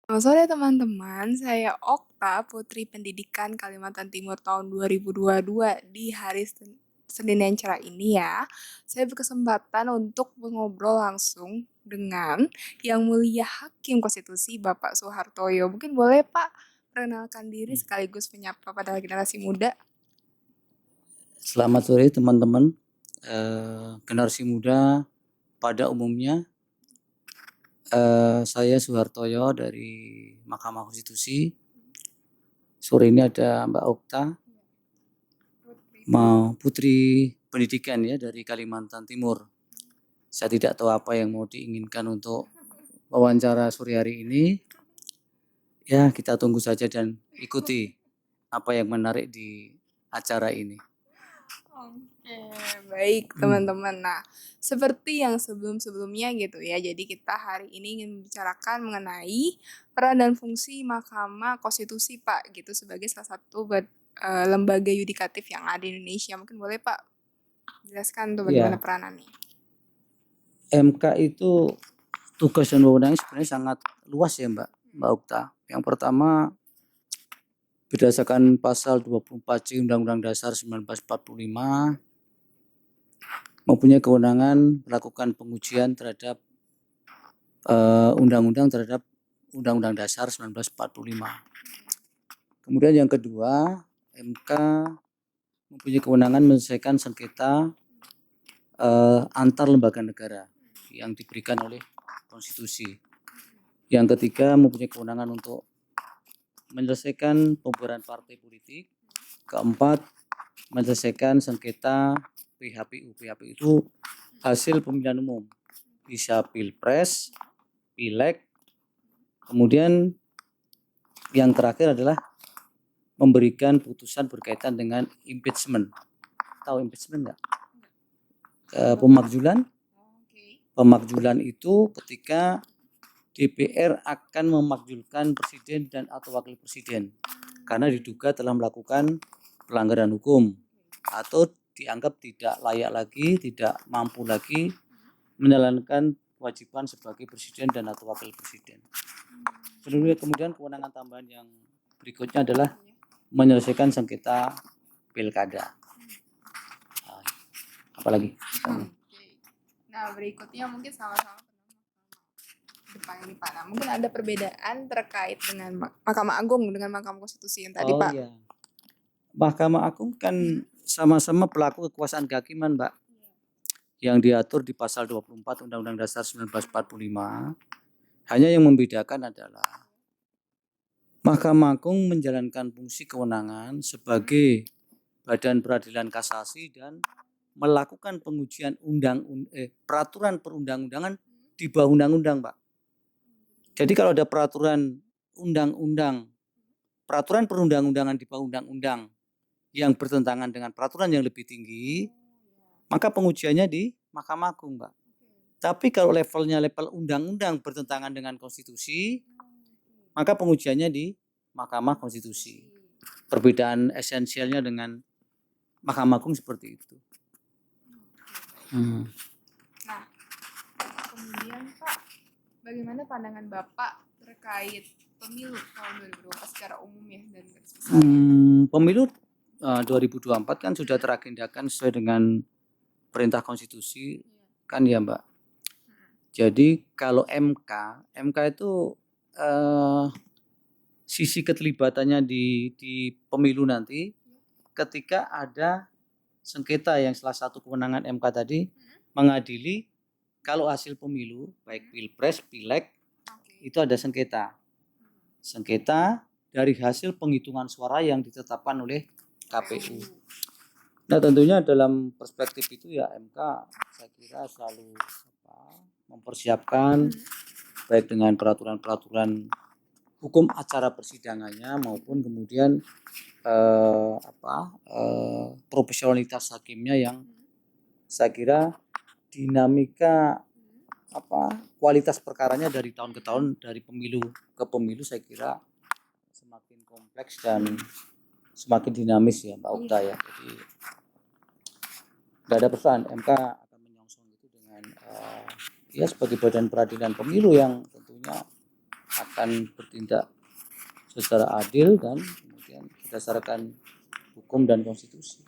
Selamat sore teman-teman, saya Okta, Putri Pendidikan Kalimantan Timur tahun 2022 di hari Senin yang cerah ini ya. Saya berkesempatan untuk mengobrol langsung dengan Yang Mulia Hakim Konstitusi Bapak Soehartoyo. Mungkin boleh Pak perkenalkan diri sekaligus menyapa pada generasi muda. Selamat sore teman-teman. Generasi muda pada umumnya, saya Soehartoyo dari Mahkamah Konstitusi. Sore ini ada Mbak Okta, Putri Pendidikan ya dari Kalimantan Timur. Saya tidak tahu apa yang mau diinginkan untuk wawancara sore hari ini. Ya, kita tunggu saja dan ikuti apa yang menarik di acara ini. Oke, baik teman-teman. Nah, seperti yang sebelum-sebelumnya gitu ya. Jadi kita hari ini ingin membicarakan mengenai peran dan fungsi Mahkamah Konstitusi Pak gitu sebagai salah satu lembaga yudikatif yang ada di Indonesia. Mungkin boleh Pak jelaskan tuh bagaimana Ya, peranannya. MK itu tugas dan wewenangnya sebenarnya sangat luas ya Mbak Okta. Yang pertama, berdasarkan pasal 24C Undang-Undang Dasar 1945 mempunyai kewenangan melakukan pengujian terhadap undang-undang terhadap Undang-Undang Dasar 1945. Kemudian yang kedua, MK mempunyai kewenangan menyelesaikan sengketa antar lembaga negara yang diberikan oleh konstitusi. Yang ketiga, mempunyai kewenangan untuk menyelesaikan pembubaran partai politik. Keempat, menyelesaikan sengketa PHPU. PHPU itu hasil pemilihan umum, bisa pilpres, pileg. Kemudian yang terakhir adalah memberikan putusan berkaitan dengan impeachment. Tahu impeachment nggak? Pemakzulan. Pemakzulan itu ketika DPR akan memakzulkan presiden dan atau wakil presiden karena diduga telah melakukan pelanggaran hukum atau dianggap tidak layak lagi, tidak mampu lagi menjalankan kewajiban sebagai presiden dan atau wakil presiden. Kemudian kewenangan tambahan yang berikutnya adalah menyelesaikan sengketa pilkada. Apalagi? Nah, berikutnya mungkin sama-sama depan ini Pak. Nah, mungkin ada perbedaan terkait dengan Mahkamah Agung dengan Mahkamah Konstitusi yang tadi Pak. Iya. Mahkamah Agung kan sama-sama pelaku kekuasaan kehakiman, Mbak. Yang diatur di pasal 24 Undang-Undang Dasar 1945. Hanya yang membedakan adalah Mahkamah Agung menjalankan fungsi kewenangan sebagai badan peradilan kasasi dan melakukan pengujian peraturan perundang-undangan di bawah undang-undang, Pak. Jadi kalau ada peraturan undang-undang, peraturan perundang-undangan di bawah undang-undang yang bertentangan dengan peraturan yang lebih tinggi, maka pengujiannya di Mahkamah Agung, Pak. Tapi kalau levelnya level undang-undang bertentangan dengan konstitusi, maka pengujiannya di Mahkamah Konstitusi. Perbedaan esensialnya dengan Mahkamah Agung seperti itu. Nah, kemudian Pak, bagaimana pandangan Bapak terkait pemilu tahun 2024 secara umum ya dan garis besar? Pemilu 2024 kan sudah teragendakan sesuai dengan perintah konstitusi kan ya Mbak. Jadi kalau MK itu sisi keterlibatannya di pemilu nanti ketika ada sengketa yang salah satu kewenangan MK tadi mengadili kalau hasil pemilu baik pilpres, pileg itu ada sengketa. Sengketa dari hasil penghitungan suara yang ditetapkan oleh KPU. Nah tentunya dalam perspektif itu ya MK saya kira selalu mempersiapkan baik dengan peraturan-peraturan hukum acara persidangannya maupun kemudian profesionalitas hakimnya yang saya kira dinamika kualitas perkaranya dari tahun ke tahun, dari pemilu ke pemilu saya kira semakin kompleks dan semakin dinamis ya Mbak Okta ya. Jadi nggak ada persoalan, MK akan menyongsong itu dengan ya sebagai badan peradilan pemilu yang tentunya akan bertindak secara adil dan kemudian berdasarkan hukum dan konstitusi.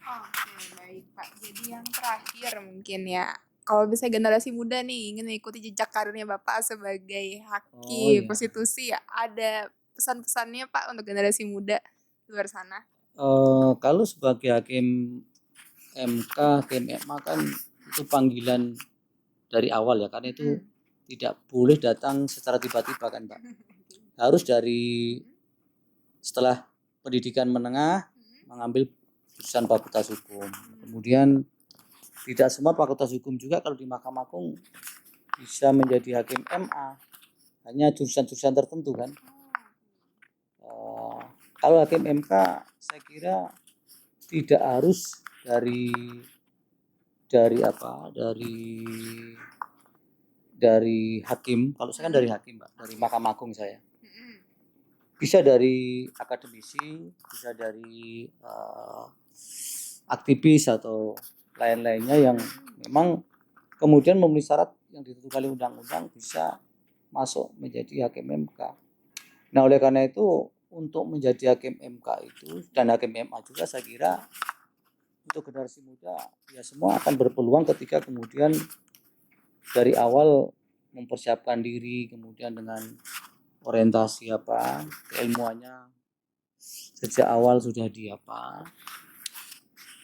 Oke, baik Pak. Jadi yang terakhir mungkin ya, kalau misalnya generasi muda nih ingin mengikuti jejak karirnya Bapak sebagai hakim iya. konstitusi, ada pesan-pesannya Pak untuk generasi muda di luar sana? Kalau sebagai hakim MK, hakim MA kan itu panggilan dari awal ya, karena itu tidak boleh datang secara tiba-tiba kan Pak. Harus dari setelah pendidikan menengah mengambil jurusan Fakultas Hukum. Kemudian tidak semua Fakultas Hukum juga kalau di Mahkamah Agung bisa menjadi hakim MA, hanya jurusan-jurusan tertentu kan. Kalau hakim MK saya kira tidak harus dari hakim. Kalau saya kan dari hakim Pak, dari Mahkamah Agung saya. Bisa dari akademisi, bisa dari aktivis atau lain-lainnya yang memang kemudian memenuhi syarat yang ditentukan oleh undang-undang bisa masuk menjadi hakim MK. Nah, oleh karena itu untuk menjadi hakim MK itu dan hakim MA juga saya kira untuk generasi muda ya semua akan berpeluang ketika kemudian dari awal mempersiapkan diri, kemudian dengan orientasi keilmuannya sejak awal sudah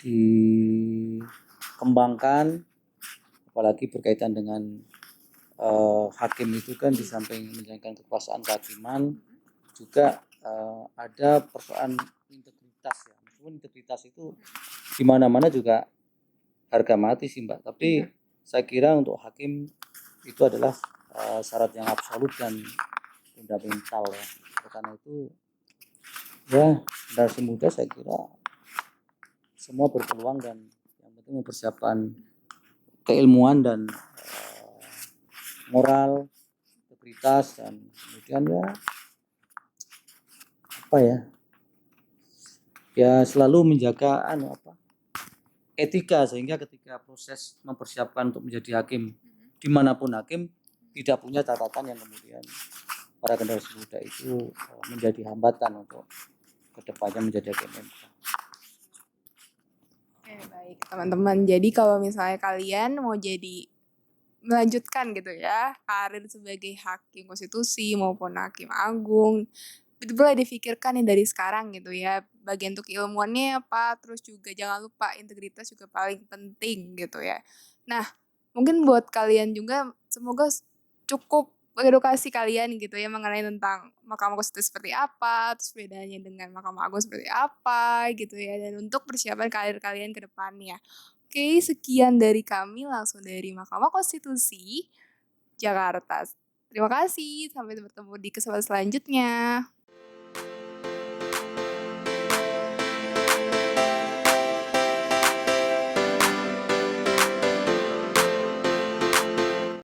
dikembangkan, apalagi berkaitan dengan hakim itu kan di samping menjalankan kekuasaan kehakiman juga ada persoalan integritas ya. Meskipun integritas itu di mana-mana juga harga mati sih Mbak, tapi saya kira untuk hakim itu adalah syarat yang absolut dan fundamental ya. Karena itu ya generasi muda saya kira semua berpeluang dan yang penting mempersiapkan keilmuan dan moral, integritas dan kemudian ya selalu menjaga etika sehingga ketika proses mempersiapkan untuk menjadi hakim dimanapun hakim tidak punya catatan yang kemudian para generasi muda itu menjadi hambatan untuk kedepannya menjadi hakim MK. Oke, baik teman-teman. Jadi kalau misalnya kalian mau jadi melanjutkan gitu ya karir sebagai hakim konstitusi maupun hakim agung, itu boleh difikirkan nih dari sekarang gitu ya. Bagian untuk ilmuannya apa, terus juga jangan lupa integritas juga paling penting gitu ya. Nah, mungkin buat kalian juga semoga cukup edukasi kalian gitu ya mengenai tentang Mahkamah Konstitusi seperti apa, terus bedanya dengan Mahkamah Agung seperti apa gitu ya, dan untuk persiapan karir kalian ke depannya. Oke, sekian dari kami langsung dari Mahkamah Konstitusi Jakarta. Terima kasih, sampai bertemu di kesempatan selanjutnya.